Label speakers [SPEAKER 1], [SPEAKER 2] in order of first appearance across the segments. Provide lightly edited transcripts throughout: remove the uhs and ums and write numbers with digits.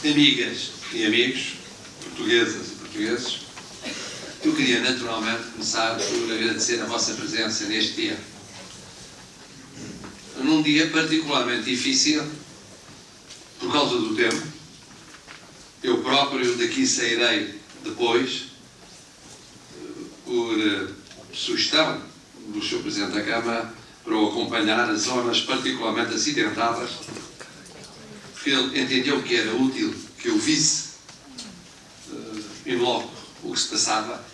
[SPEAKER 1] Amigas e amigos, portuguesas e portugueses, eu queria naturalmente começar por agradecer a vossa presença neste dia. Num dia particularmente difícil, por causa do tempo. Eu próprio daqui sairei depois, por sugestão do Sr. Presidente da Câmara, para o acompanhar as zonas particularmente acidentadas, porque ele entendeu que era útil que eu visse in loco o que se passava,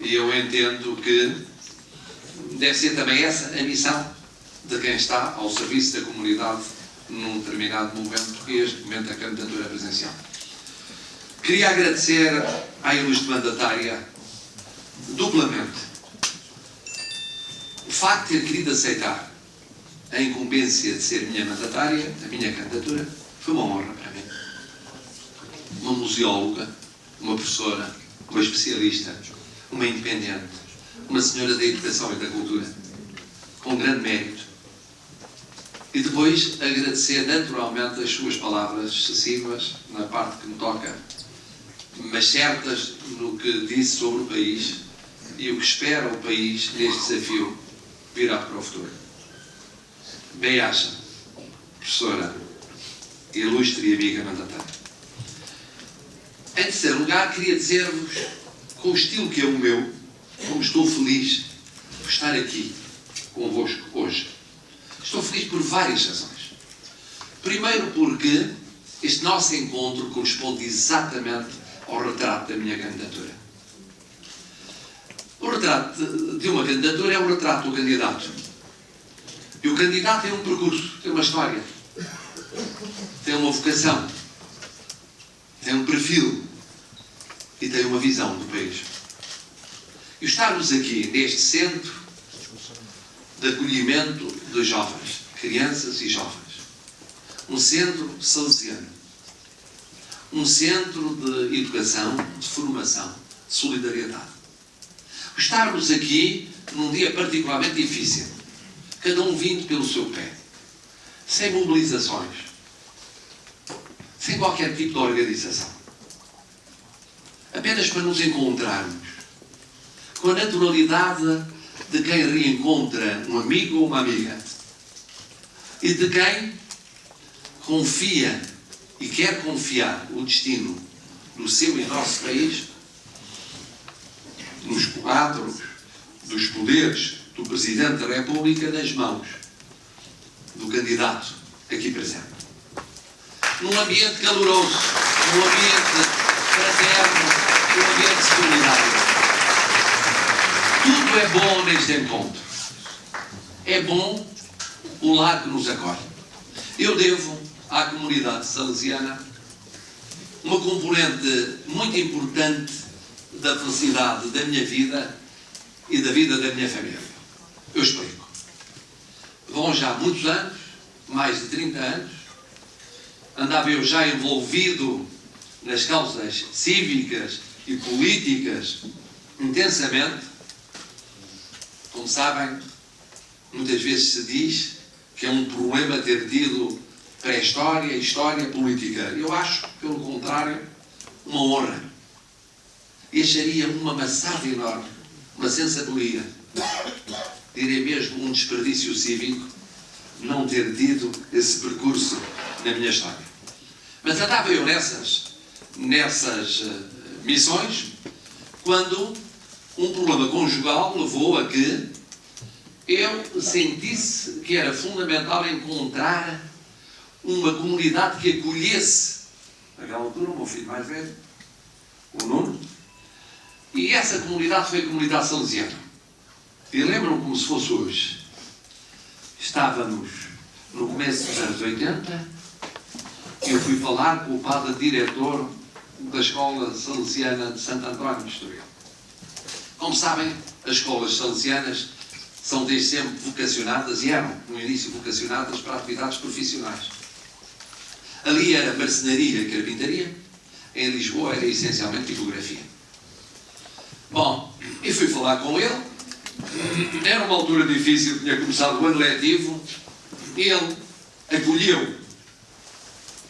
[SPEAKER 1] e eu entendo que deve ser também essa a missão de quem está ao serviço da comunidade num determinado momento, que é este momento da candidatura presidencial. Queria agradecer à ilustre mandatária duplamente o facto de ter querido aceitar a incumbência de ser minha mandatária, a minha candidatura. Foi uma honra para mim. Uma museóloga, uma professora, uma especialista, uma independente, uma senhora da educação e da cultura, com grande mérito. E depois agradecer naturalmente as suas palavras excessivas, na parte que me toca, mas certas no que disse sobre o país e o que espera o país neste desafio virá para o futuro. Bem-aja, professora, ilustre e amiga mandatária. Em terceiro lugar, queria dizer-vos, com o estilo que é o meu, como estou feliz por estar aqui convosco hoje. Estou feliz por várias razões. Primeiro porque este nosso encontro corresponde exatamente ao retrato da minha candidatura. O retrato de uma candidatura é o retrato do candidato. E o candidato tem um percurso, tem uma história, tem uma vocação, tem um perfil e tem uma visão do país. E estarmos aqui neste centro de acolhimento de jovens, crianças e jovens, um centro salesiano, um centro de educação, de formação, de solidariedade. Estarmos aqui num dia particularmente difícil, cada um vindo pelo seu pé, sem mobilizações, sem qualquer tipo de organização, apenas para nos encontrarmos com a naturalidade de quem reencontra um amigo ou uma amiga e de quem confia e quer confiar o destino do seu e nosso país nos quadros dos poderes do Presidente da República nas mãos do candidato aqui presente. Num ambiente caloroso, num ambiente fraterno, num ambiente solidário. Tudo é bom neste encontro. É bom o lar que nos acolhe. Eu devo à comunidade salesiana uma componente muito importante da felicidade da minha vida e da vida da minha família. Eu explico. Vão já muitos anos, mais de 30 anos, andava eu já envolvido nas causas cívicas e políticas intensamente. Como sabem, muitas vezes se diz que é um problema ter tido pré-história e história política. Eu acho, pelo contrário, uma honra. E acharia uma maçada enorme, uma sensadoria, direi mesmo um desperdício cívico, não ter tido esse percurso na minha história. Mas andava eu nessas missões, quando um problema conjugal levou a que eu sentisse que era fundamental encontrar uma comunidade que acolhesse, naquela altura, o meu filho mais velho, o Nuno, e essa comunidade foi a comunidade salesiana. E lembram-me como se fosse hoje. Estávamos no começo dos anos 80, e eu fui falar com o padre diretor da Escola Salesiana de Santo António de Estoril. Como sabem, as escolas salesianas são desde sempre vocacionadas, e eram, no início, vocacionadas para atividades profissionais. Ali era marcenaria e carpintaria, em Lisboa era essencialmente tipografia. Bom, e fui falar com ele, era uma altura difícil, tinha começado o ano letivo, ele acolheu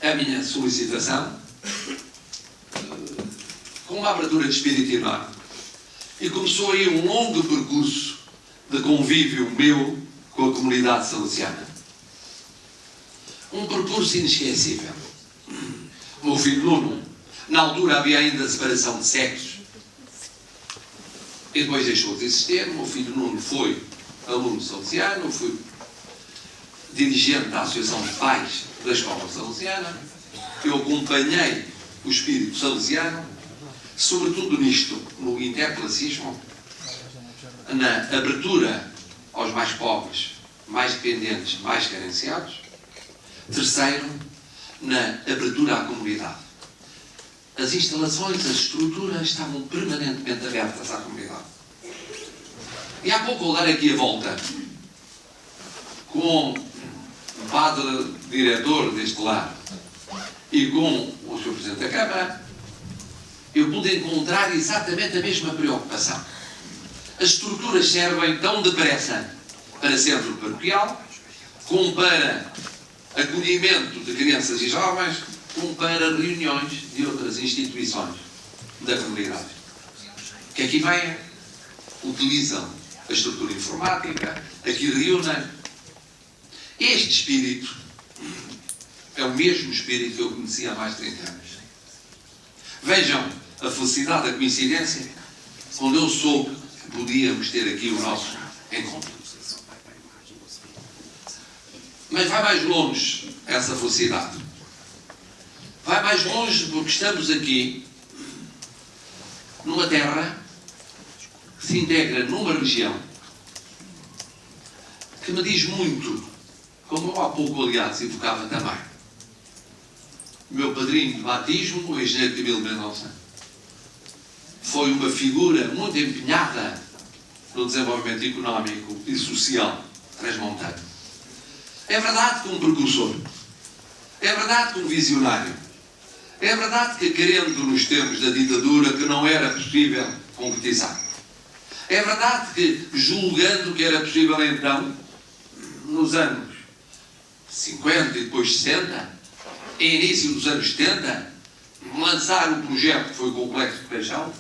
[SPEAKER 1] a minha solicitação com uma abertura de espírito enorme. E começou aí um longo percurso de convívio meu com a comunidade salesiana. Um percurso inesquecível. O meu filho Nuno, na altura havia ainda separação de sexos, e depois deixou de existir. O meu filho Nuno foi aluno salesiano, foi dirigente da Associação de Pais da Escola Salesiana. Eu acompanhei o espírito salesiano, sobretudo nisto, no interclassismo, na abertura aos mais pobres, mais dependentes, mais carenciados. Terceiro, na abertura à comunidade. As instalações, as estruturas estavam permanentemente abertas à comunidade. E há pouco, ao dar aqui a volta com o padre diretor deste lar e com o Sr. Presidente da Câmara, eu pude encontrar exatamente a mesma preocupação. As estruturas servem tão depressa para centro paroquial, como para acolhimento de crianças e jovens, como para reuniões de outras instituições da comunidade. Que aqui vêm, utilizam a estrutura informática, aqui reúnem. Este espírito é o mesmo espírito que eu conhecia há mais de 30 anos. Vejam a felicidade da coincidência, quando eu soube que podíamos ter aqui o nosso encontro. Mas vai mais longe essa felicidade. Vai mais longe porque estamos aqui numa terra que se integra numa região que me diz muito, como eu há pouco, aliás, evocava também. O meu padrinho de batismo, o engenheiro Camilo Mendonça, foi uma figura muito empenhada no desenvolvimento económico e social transmontano. É verdade que um precursor, é verdade que um visionário, é verdade que, querendo nos tempos da ditadura que não era possível concretizar, é verdade que, julgando que era possível então, nos anos 50 e depois 60, em início dos anos 70, lançar um projeto que foi o Complexo de Paixão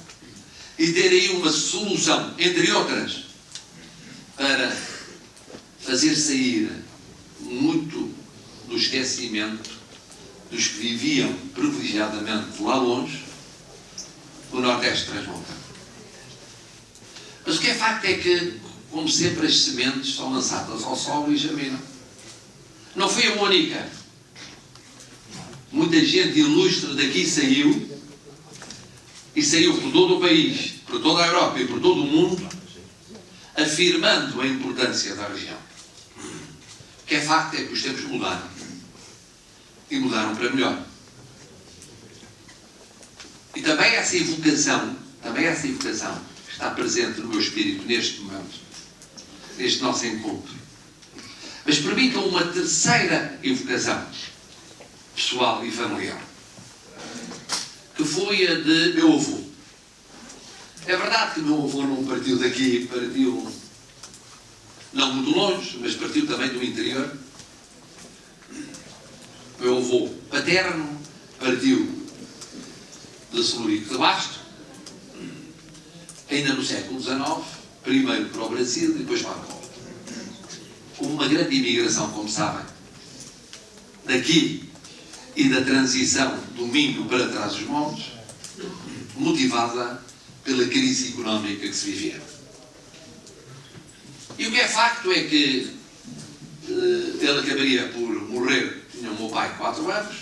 [SPEAKER 1] e ter aí uma solução, entre outras, para fazer sair muito do esquecimento dos que viviam privilegiadamente lá longe do Nordeste transmontano. Mas o que é facto é que, como sempre, as sementes são lançadas ao solo e germinam. Não foi a única. Muita gente ilustre daqui saiu, e saiu por todo o país, por toda a Europa e por todo o mundo, afirmando a importância da região. O que é facto é que os tempos mudaram. E mudaram para melhor. E também essa evocação está presente no meu espírito neste momento, neste nosso encontro. Mas permitam uma terceira evocação, pessoal e familiar, que foi a de meu avô. É verdade que meu avô não partiu daqui, partiu não muito longe, mas partiu também do interior. Meu avô paterno partiu de Celurico de Basto, ainda no século XIX, primeiro para o Brasil e depois para Angola. Houve uma grande imigração, como sabem, daqui e da transição do Minho para Trás-os-Montes, motivada pela crise económica que se vivia. E o que é facto é que ele acabaria por morrer. Tinha o meu pai 4 anos,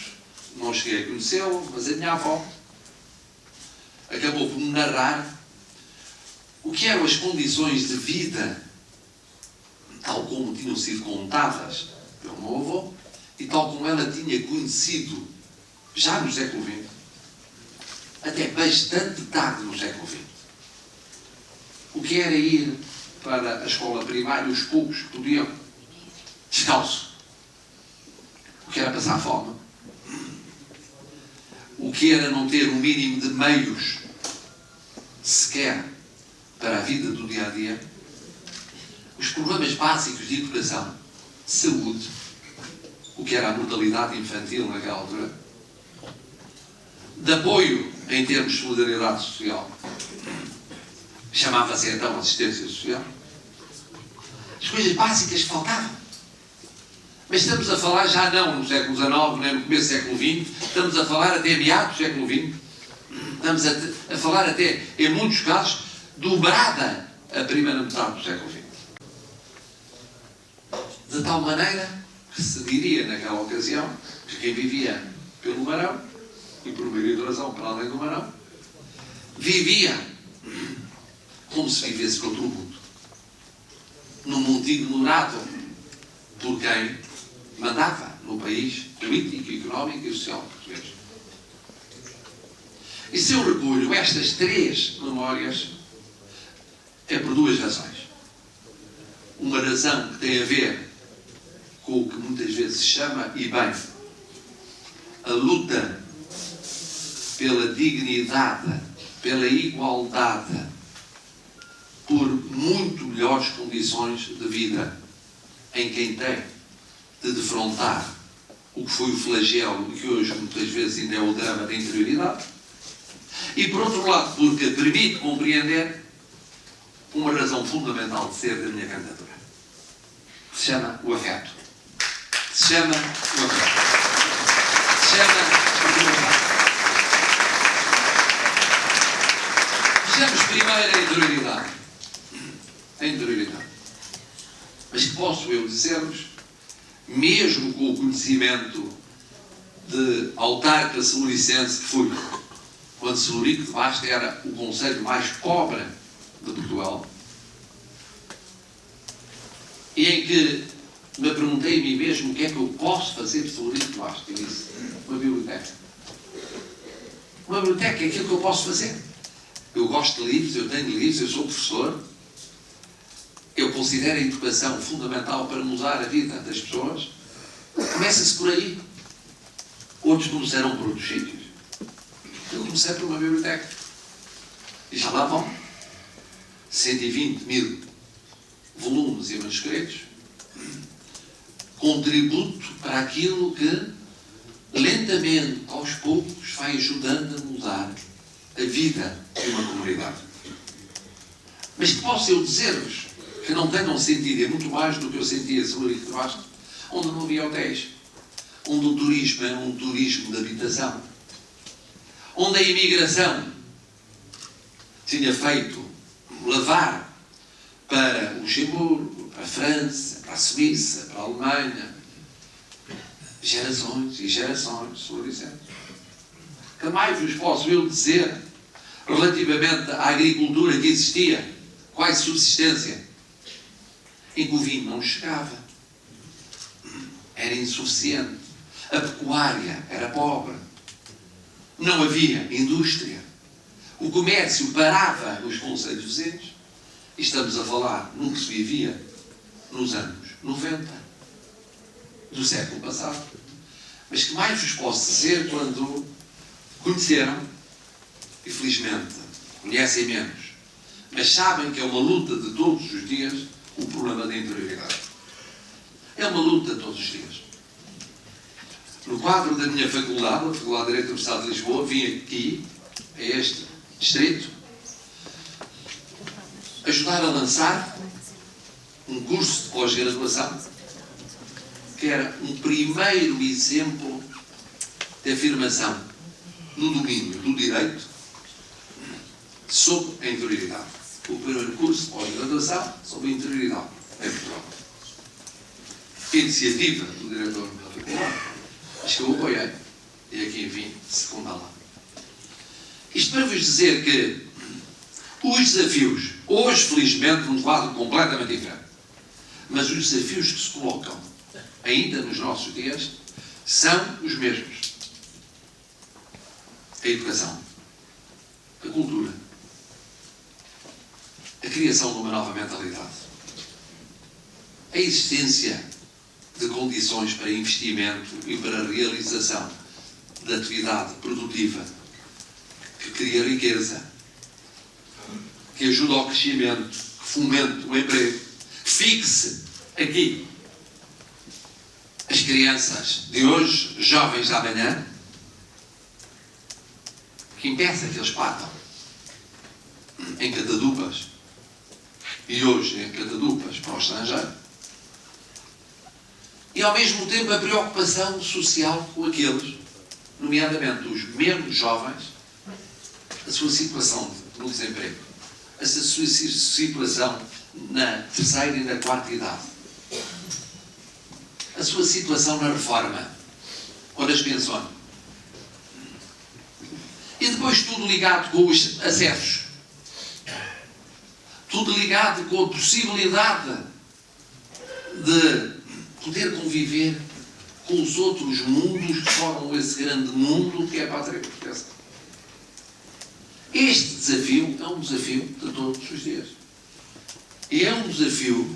[SPEAKER 1] não cheguei a conhecê-lo, mas a minha avó acabou por me narrar o que eram as condições de vida, tal como tinham sido contadas pelo meu avô, e tal como ela tinha conhecido já no século XX, até bastante tarde no século XX. O que era ir para a escola primária, os poucos que podiam, descalço. O que era passar fome. O que era não ter um mínimo de meios sequer para a vida do dia a dia. Os problemas básicos de educação, de saúde, o que era a mortalidade infantil naquela altura. de apoio em termos de solidariedade social. Chamava-se então assistência social. As coisas básicas que faltavam. Mas estamos a falar já não no século XIX, nem no começo do século XX, estamos a falar até meados do século XX. Estamos a falar até, em muitos casos, dobrada a primeira metade do século XX. De tal maneira que se diria naquela ocasião que quem vivia pelo Marão, e por meio de razão para além do Marão, vivia como se vivesse por outro mundo. Num mundo ignorado por quem mandava no país político, económico e social português. E se eu recolho estas três memórias, é por duas razões. Uma razão que tem a ver com o que muitas vezes se chama, e bem, a luta pela dignidade, pela igualdade, por muito melhores condições de vida em quem tem de defrontar o que foi o flagelo e que hoje muitas vezes ainda é o drama da interioridade. E por outro lado, porque permite compreender uma razão fundamental de ser da minha candidatura, que se chama o afeto. Se chama o afeto. Se chama a humanidade. Vejamos primeiro a interioridade. A interioridade. Mas que posso eu dizer-vos, mesmo com o conhecimento de autarca celuricense que fui, quando Celurico de Basto era o concelho mais pobre de Portugal, e em que me perguntei a mim mesmo o que é que eu posso fazer de Celurico de Basto. Eu disse, uma biblioteca. Uma biblioteca é aquilo que eu posso fazer. Eu gosto de livros, eu tenho livros, eu sou professor. Eu considero a educação fundamental para mudar a vida das pessoas. Começa-se por aí. Outros começarão por outros sítios. Eu comecei por uma biblioteca. E já lá vão 120.000 volumes e manuscritos. Contributo para aquilo que, lentamente, aos poucos, vai ajudando a mudar a vida de uma comunidade. Mas que posso eu dizer-vos que não tenham sentido, é muito mais do que eu sentia em Celurico de Basto, onde não havia hotéis, onde o turismo é um turismo de habitação, onde a imigração tinha feito levar para o Luxemburgo, para a França, para a Suíça, para a Alemanha, gerações e gerações de celuricenses. Que mais vos posso eu dizer relativamente à agricultura que existia, quase subsistência, em que o vinho não chegava, era insuficiente, a pecuária era pobre, não havia indústria, o comércio parava nos concelhos vizinhos, e estamos a falar no que se vivia nos anos 90 do século passado. Mas que mais vos posso dizer quando conheceram, e felizmente conhecem menos, mas sabem que é uma luta de todos os dias o problema da interioridade. É uma luta de todos os dias. No quadro da minha faculdade, a Faculdade de Direito da Universidade de Lisboa, vim aqui, a este distrito, ajudar a lançar um curso de pós-graduação que era um primeiro exemplo de afirmação no domínio do direito sobre a interioridade. O primeiro curso de pós-graduação sobre a interioridade em Portugal. Iniciativa do diretor da faculdade, mas que eu apoiei e aqui vim secundá-la. Isto para vos dizer que os desafios, hoje felizmente num quadro completamente diferente, mas os desafios que se colocam ainda nos nossos dias são os mesmos. A educação, a cultura, a criação de uma nova mentalidade, a existência de condições para investimento e para a realização da atividade produtiva que cria riqueza, que ajuda ao crescimento, que fomente o emprego, que fixe aqui as crianças de hoje, jovens de amanhã, impeça que eles partam em catadupas, e hoje em catadupas para o estrangeiro, e ao mesmo tempo a preocupação social com aqueles, nomeadamente os menos jovens, a sua situação no desemprego, a sua situação na terceira e na quarta idade, a sua situação na reforma ou nas pensões. E depois tudo ligado com os acessos. Tudo ligado com a possibilidade de poder conviver com os outros mundos que formam esse grande mundo que é a pátria portuguesa. Este desafio é um desafio de todos os dias. E é um desafio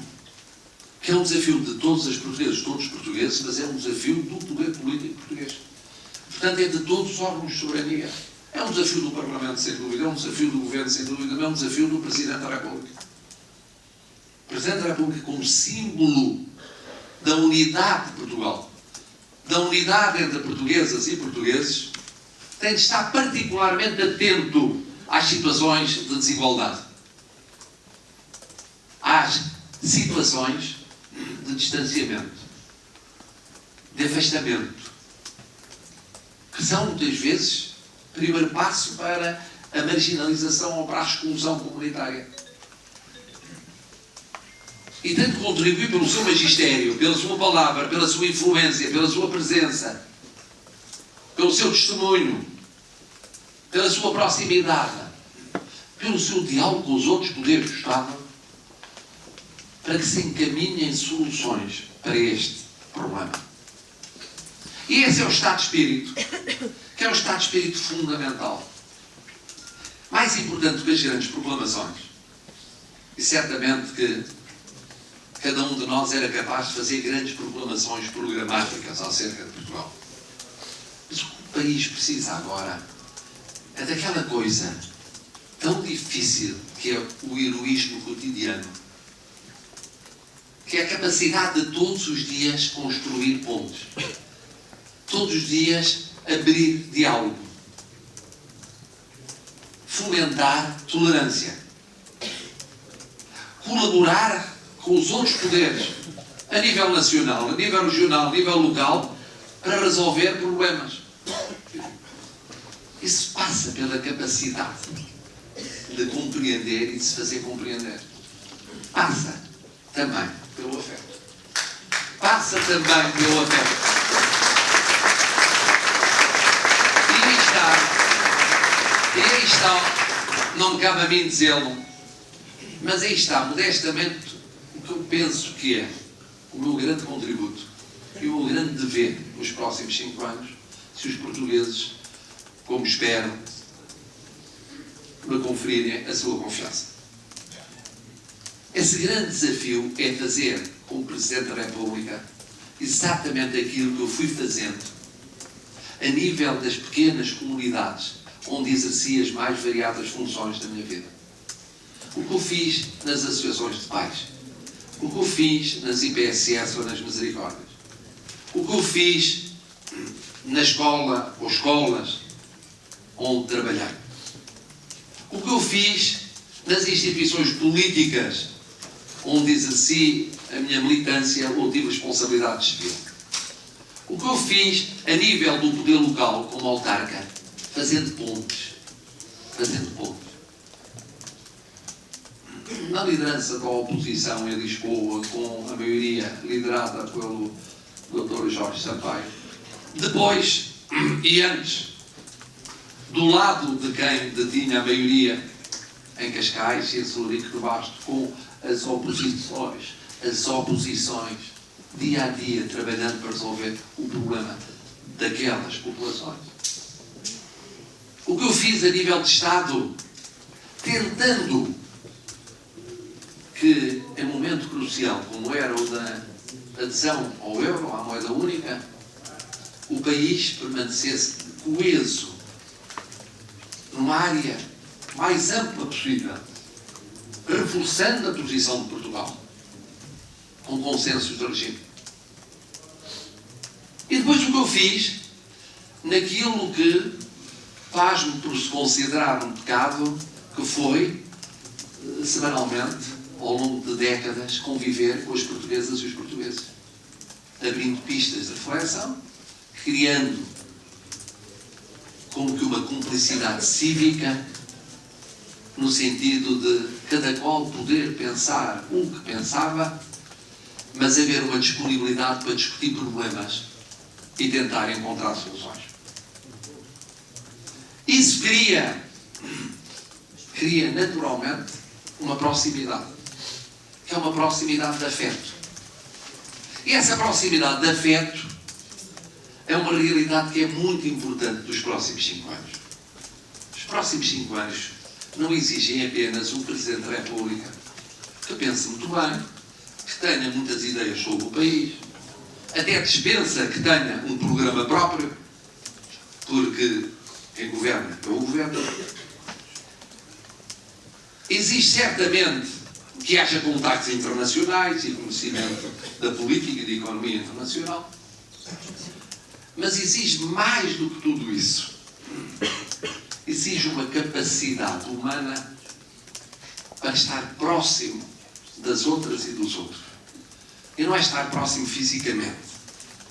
[SPEAKER 1] que é um desafio de todos os portugueses, mas é um desafio do poder político português. Portanto, é de todos os órgãos de soberania. É um desafio do Parlamento, sem dúvida, é um desafio do Governo, sem dúvida, é um desafio do Presidente da República. O Presidente da República, como símbolo da unidade de Portugal, da unidade entre portuguesas e portugueses, tem de estar particularmente atento às situações de desigualdade, às situações de distanciamento, de afastamento, que são muitas vezes o primeiro passo para a marginalização ou para a exclusão comunitária. E tem de contribuir pelo seu magistério, pela sua palavra, pela sua influência, pela sua presença, pelo seu testemunho, pela sua proximidade, pelo seu diálogo com os outros poderes do Estado, para que se encaminhem soluções para este problema. E esse é o estado de espírito, que é o estado de espírito fundamental. Mais importante que as grandes proclamações. E certamente que cada um de nós era capaz de fazer grandes proclamações programáticas acerca de Portugal. Mas o que o país precisa agora é daquela coisa tão difícil que é o heroísmo cotidiano, que é a capacidade de todos os dias construir pontes, todos os dias abrir diálogo, fomentar tolerância, colaborar com os outros poderes, a nível nacional, a nível regional, a nível local, para resolver problemas. Isso passa pela capacidade de compreender e de se fazer compreender. Passa também pelo afeto. Passa também pelo afeto. E aí está, não me cabe a mim dizê-lo, mas aí está, modestamente, o que eu penso que é o meu grande contributo e o meu grande dever nos próximos 5 anos, se os portugueses, como espero, me conferirem a sua confiança. Esse grande desafio é fazer, como Presidente da República, exatamente aquilo que eu fui fazendo a nível das pequenas comunidades onde exerci as mais variadas funções da minha vida. O que eu fiz nas associações de pais, o que eu fiz nas IPSS ou nas Misericórdias, o que eu fiz na escola ou escolas onde trabalhei, o que eu fiz nas instituições políticas onde exerci a minha militância ou tive responsabilidade civil, o que eu fiz a nível do poder local como autarca, fazendo pontes, na liderança da oposição em Lisboa, com a maioria liderada pelo Dr. Jorge Sampaio. Depois, e antes, do lado de quem detinha a maioria em Cascais e em Celurico de Basto, com as oposições, dia a dia, trabalhando para resolver o problema daquelas populações. O que eu fiz a nível de Estado, tentando que, em momento crucial, como era o da adesão ao euro, à moeda única, o país permanecesse coeso numa área mais ampla possível, reforçando a posição de Portugal, com consensos de regime. E depois o que eu fiz, naquilo que faz-me por se considerar um pecado que foi, semanalmente, ao longo de décadas, conviver com as portuguesas e os portugueses, abrindo pistas de reflexão, criando como que uma cumplicidade cívica, no sentido de cada qual poder pensar o que pensava, mas haver uma disponibilidade para discutir problemas e tentar encontrar soluções. Isso cria naturalmente uma proximidade, que é uma proximidade de afeto. E essa proximidade de afeto é uma realidade que é muito importante dos próximos 5 anos. Os próximos 5 anos não exigem apenas um Presidente da República que pense muito bem, que tenha muitas ideias sobre o país, até dispensa que tenha um programa próprio, porque quem governa é o governo. Exige certamente que haja contactos internacionais e conhecimento da política e da economia internacional, mas exige mais do que tudo isso. Exige uma capacidade humana para estar próximo das outras e dos outros. E não é estar próximo fisicamente.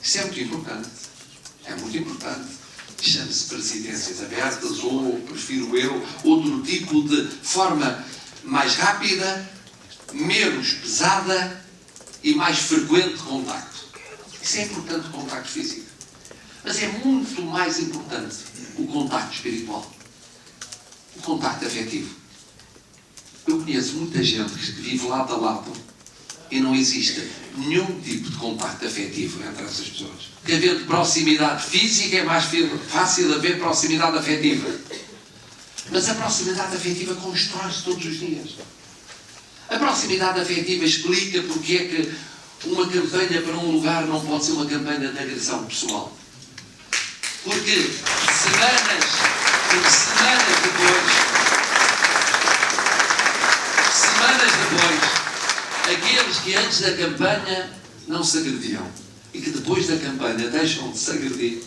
[SPEAKER 1] Isso é muito importante. É muito importante. Chame-se presidências abertas ou, prefiro eu, outro tipo de forma mais rápida, menos pesada e mais frequente de contacto. Isso é importante, o contacto físico. Mas é muito mais importante o contacto espiritual. O contacto afetivo. Eu conheço muita gente que vive lado a lado e não existe nenhum tipo de contacto afetivo entre essas pessoas. Porque havendo proximidade física é mais fácil haver proximidade afetiva. Mas a proximidade afetiva constrói-se todos os dias. A proximidade afetiva explica porque é que uma campanha para um lugar não pode ser uma campanha de agressão pessoal. Porque semanas depois, aqueles que antes da campanha não se agrediam e que depois da campanha deixam de se agredir,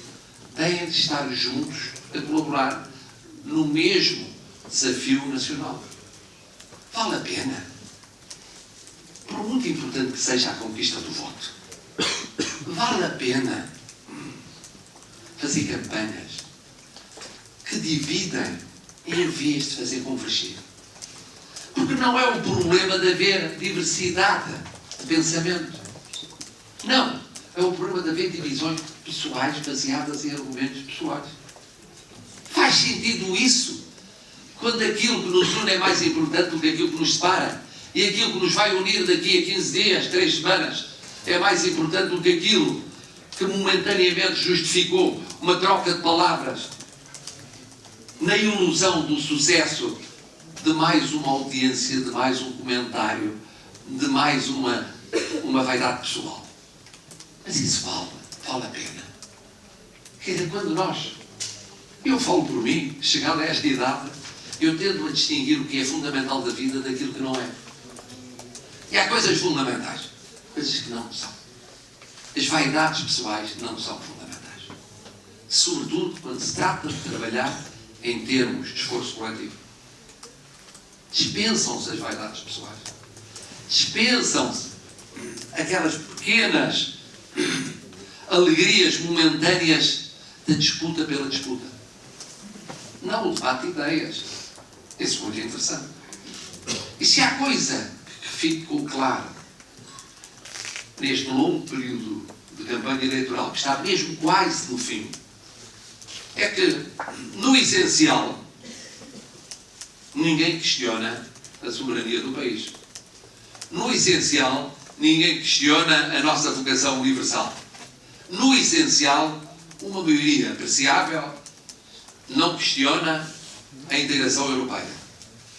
[SPEAKER 1] têm de estar juntos a colaborar no mesmo desafio nacional. Vale a pena. Por muito importante que seja a conquista do voto, vale a pena fazer campanhas que dividem em vez de fazer convergir. Porque não é o problema de haver diversidade de pensamento. Não. É o problema de haver divisões pessoais baseadas em argumentos pessoais. Faz sentido isso quando aquilo que nos une é mais importante do que aquilo que nos separa, e aquilo que nos vai unir daqui a 15 dias, 3 semanas, é mais importante do que aquilo que momentaneamente justificou uma troca de palavras na ilusão do sucesso de mais uma audiência, de mais um comentário, de mais uma vaidade pessoal. Mas isso vale a pena. Quer dizer, quando eu falo por mim, chegado a esta idade, eu tendo a distinguir o que é fundamental da vida daquilo que não é. E há coisas fundamentais, coisas que não são. As vaidades pessoais não são fundamentais. Sobretudo quando se trata de trabalhar em termos de esforço coletivo. Dispensam-se as vaidades pessoais. Dispensam-se aquelas pequenas alegrias momentâneas da disputa pela disputa. Não o debate de ideias. Esse é muito interessante. E se há coisa que ficou claro neste longo período de campanha eleitoral, que está mesmo quase no fim, é que, no essencial, ninguém questiona a soberania do país. No essencial, ninguém questiona a nossa vocação universal. No essencial, uma maioria apreciável não questiona a integração europeia,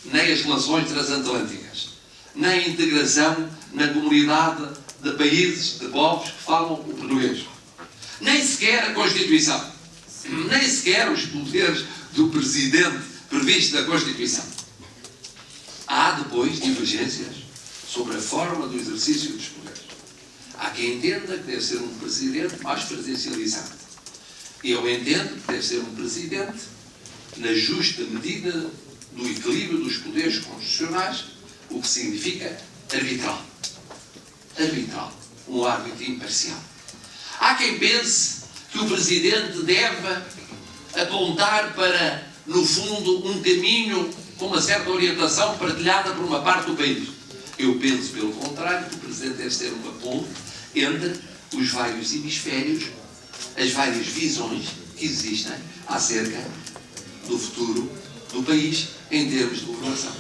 [SPEAKER 1] nem as relações transatlânticas, nem a integração na comunidade de países, de povos que falam o português. Nem sequer a Constituição. Nem sequer os poderes do Presidente previstos na Constituição. Há depois divergências sobre a forma do exercício dos poderes. Há quem entenda que deve ser um Presidente mais presidencializante. E eu entendo que deve ser um Presidente na justa medida do equilíbrio dos poderes constitucionais, o que significa arbitral. Arbitral. Um árbitro imparcial. Há quem pense que o Presidente deve apontar para, no fundo, um caminho com uma certa orientação partilhada por uma parte do país. Eu penso, pelo contrário, que o Presidente deve ser uma ponte entre os vários hemisférios, as várias visões que existem acerca do futuro do país em termos de governação.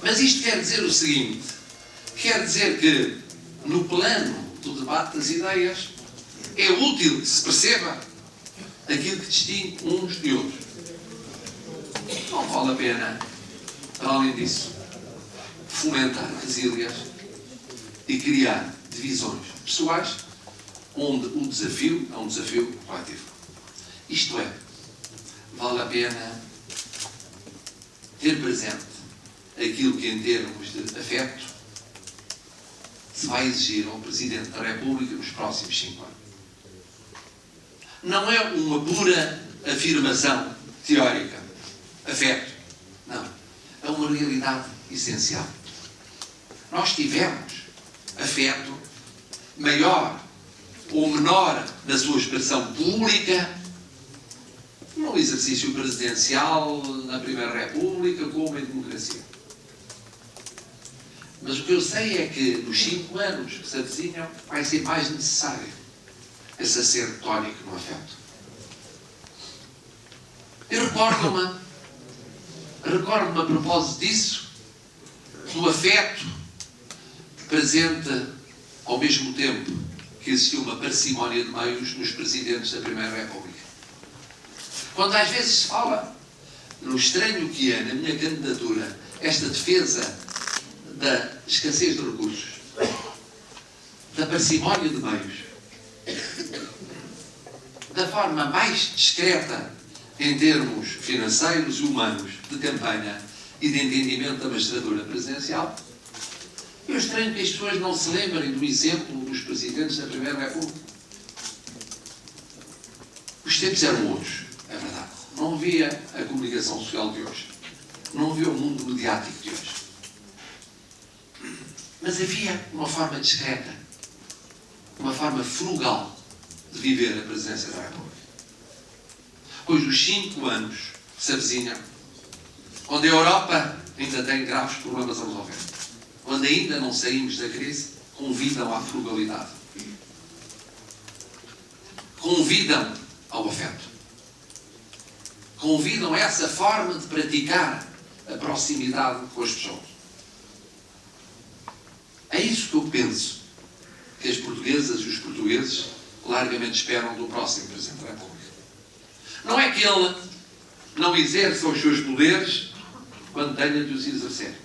[SPEAKER 1] Mas isto quer dizer o seguinte: quer dizer que, no plano do debate das ideias, é útil que se perceba aquilo que distingue uns de outros. Não vale a pena, para além disso, fomentar resílias e criar divisões pessoais, onde o desafio é um desafio coletivo. Isto é, vale a pena ter presente aquilo que, em termos de afeto, se vai exigir ao Presidente da República nos próximos 5 anos. Não é uma pura afirmação teórica, afeto. Não. É uma realidade essencial. Nós tivemos afeto maior ou menor na sua expressão pública no exercício presidencial, na Primeira República, como em democracia. Mas o que eu sei é que nos 5 anos que se avizinham vai ser mais necessário esse acerto tónico no afeto. Eu recordo-me a propósito disso, do afeto presente ao mesmo tempo que existiu uma parcimónia de meios nos presidentes da Primeira República. Quando às vezes se fala no estranho que é, na minha candidatura, esta defesa da escassez de recursos, da parcimónia de meios, da forma mais discreta em termos financeiros e humanos de campanha e de entendimento da magistratura presidencial, eu estranho que as pessoas não se lembrem do exemplo dos presidentes da Primeira República. Os tempos eram outros, é verdade. Não havia a comunicação social de hoje. Não havia o mundo mediático de hoje. Mas havia uma forma discreta, uma forma frugal de viver a presidência da República. Pois os 5 anos se avizinham, onde a Europa ainda tem graves problemas a resolver, onde ainda não saímos da crise, convidam à frugalidade. Convidam ao afeto. Convidam a essa forma de praticar a proximidade com as pessoas. É isso que eu penso que as portuguesas e os portugueses largamente esperam do próximo Presidente da República. Não é que ele não exerça os seus poderes quando tenha de os exercer.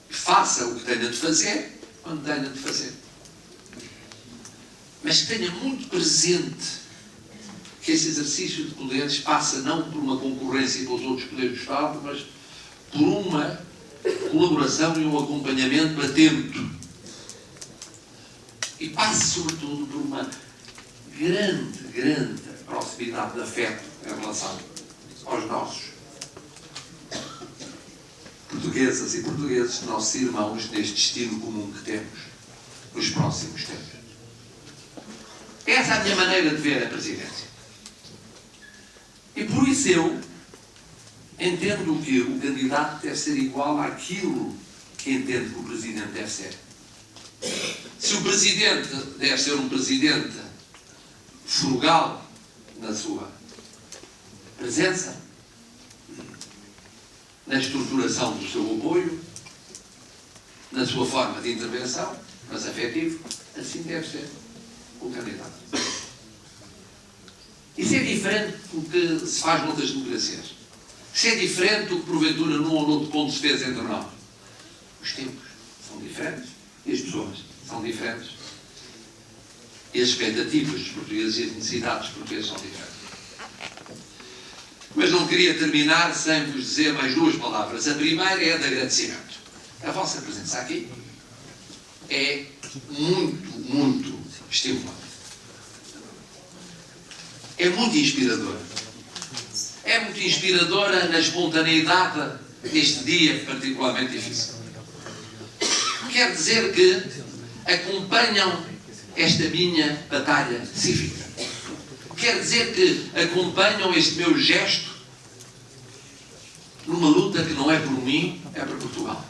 [SPEAKER 1] Faça o que tenha de fazer quando tenha de fazer. Mas que tenha muito presente que esse exercício de poderes passa não por uma concorrência com os outros poderes do Estado, mas por uma colaboração e um acompanhamento atento. E passa, sobretudo, por uma grande proximidade de afeto em relação aos nossos portuguesas e portugueses, nossos irmãos, neste destino comum que temos nos próximos tempos. Essa é a minha maneira de ver a presidência. E por isso eu entendo que o candidato deve ser igual àquilo que entende que o presidente deve ser. Se o presidente deve ser um presidente frugal na sua presença, na estruturação do seu apoio, na sua forma de intervenção, mas afetivo, assim deve ser o candidato. Isso é diferente do que se faz noutras democracias. Isso é diferente do que, porventura, num ou noutro ponto se fez entre nós. Os tempos são diferentes e as pessoas são diferentes. E as expectativas dos portugueses e as necessidades dos portugueses são diferentes. Mas não queria terminar sem vos dizer mais 2 palavras. A primeira é a de agradecimento. A vossa presença aqui é muito estimulante. É é muito inspiradora. É muito inspiradora na espontaneidade deste dia particularmente difícil. Quer dizer que acompanham esta minha batalha cívica. Quer dizer que acompanham este meu gesto numa luta que não é por mim, é por Portugal.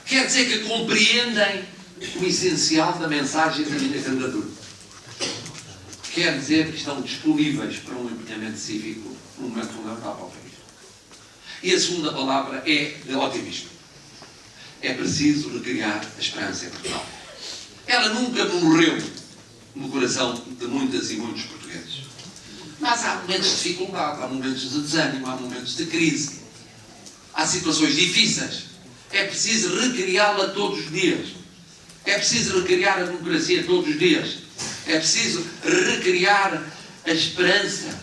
[SPEAKER 1] Quer dizer que compreendem o essencial da mensagem da minha candidatura. Quer dizer que estão disponíveis para um empenhamento cívico num momento fundamental para o país. E a segunda palavra é de otimismo. É preciso recriar a esperança em Portugal. Ela nunca morreu no coração de muitas e muitos portugueses. Mas há momentos de dificuldade, há momentos de desânimo, há momentos de crise. Há situações difíceis. É preciso recriá-la todos os dias. É preciso recriar a democracia todos os dias. É preciso recriar a esperança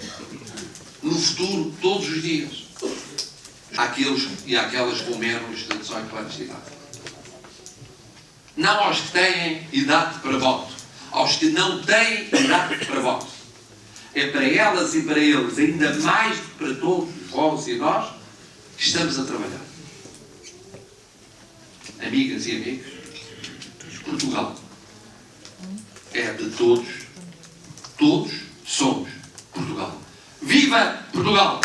[SPEAKER 1] no futuro todos os dias. Àqueles e àquelas com menos de 18 anos de idade. Não aos que têm idade para voto. Aos que não têm idade para voto. É para elas e para eles, ainda mais do que para todos vós e nós, que estamos a trabalhar. Amigas e amigos, Portugal é de todos. Todos somos Portugal. Viva Portugal!